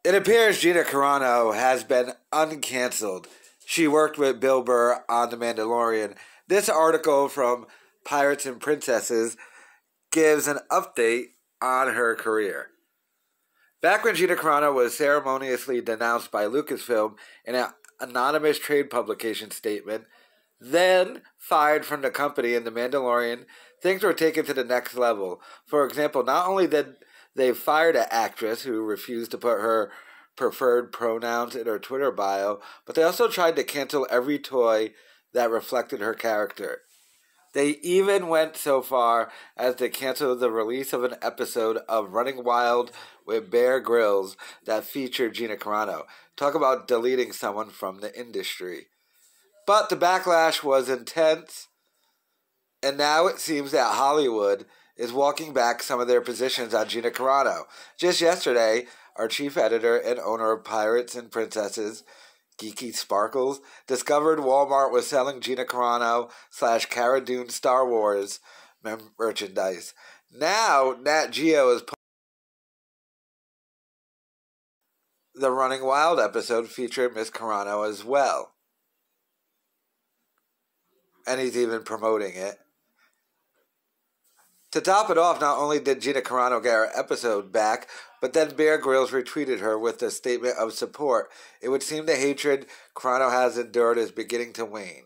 It appears Gina Carano has been uncancelled. She worked with Bill Burr on The Mandalorian. This article from Pirates and Princesses gives an update on her career. Back when Gina Carano was ceremoniously denounced by Lucasfilm in an anonymous trade publication statement, then fired from the company in The Mandalorian, things were taken to the next level. For example, not only did they fire an actress who refused to put her preferred pronouns in her Twitter bio, but they also tried to cancel every toy that reflected her character. They even went so far as to cancel the release of an episode of Running Wild with Bear Grylls that featured Gina Carano. Talk about deleting someone from the industry. But the backlash was intense, and now it seems that Hollywood is walking back some of their positions on Gina Carano. Just yesterday, our chief editor and owner of Pirates and Princesses, Geeky Sparkles, discovered Walmart was selling Gina Carano / Cara Dune Star Wars merchandise. Now, Nat Geo is putting the Running Wild episode featuring Miss Carano as well. And he's even promoting it. To top it off, not only did Gina Carano get her episode back, but then Bear Grylls retweeted her with a statement of support. It would seem the hatred Carano has endured is beginning to wane.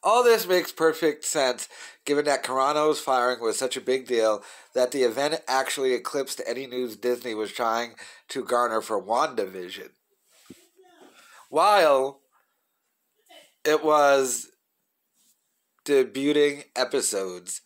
All this makes perfect sense, given that Carano's firing was such a big deal that the event actually eclipsed any news Disney was trying to garner for WandaVision. While it was debuting episodes,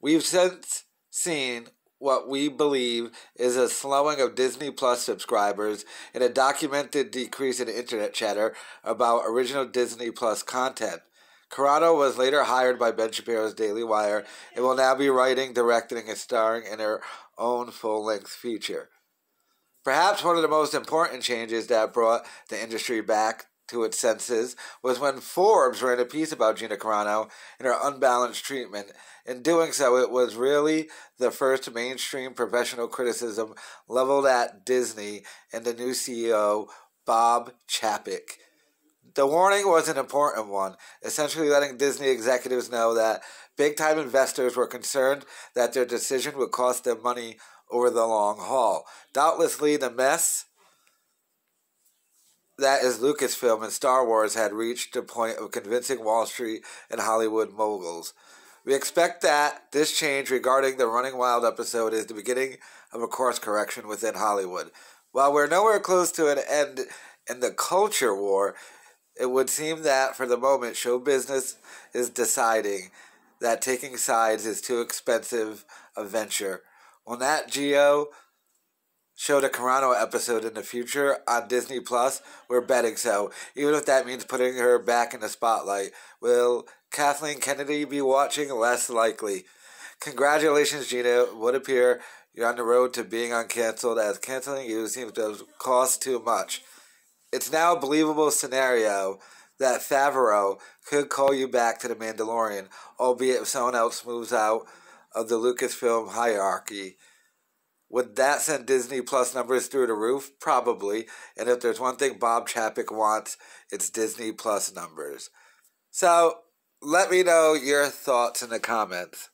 we've since seen what we believe is a slowing of Disney Plus subscribers and a documented decrease in internet chatter about original Disney Plus content. Carano was later hired by Ben Shapiro's Daily Wire and will now be writing, directing, and starring in her own full-length feature. Perhaps one of the most important changes that brought the industry back to its senses was when Forbes ran a piece about Gina Carano and her unbalanced treatment. In doing so, it was really the first mainstream professional criticism leveled at Disney and the new CEO, Bob Chapek. The warning was an important one, essentially letting Disney executives know that big-time investors were concerned that their decision would cost them money over the long haul. Doubtlessly, the mess that is Lucasfilm and Star Wars had reached the point of convincing Wall Street and Hollywood moguls. We expect that this change regarding the Running Wild episode is the beginning of a course correction within Hollywood. While we're nowhere close to an end in the culture war, it would seem that for the moment show business is deciding that taking sides is too expensive a venture. Will Nat Geo show the Carano episode in the future on Disney Plus? We're betting so, even if that means putting her back in the spotlight. Will Kathleen Kennedy be watching? Less likely. Congratulations, Gina. It would appear you're on the road to being uncancelled, as canceling you seems to cost too much. It's now a believable scenario that Favreau could call you back to The Mandalorian, albeit if someone else moves out of the Lucasfilm hierarchy. Would that send Disney Plus numbers through the roof? Probably. And if there's one thing Bob Chapek wants, it's Disney Plus numbers. So, let me know your thoughts in the comments.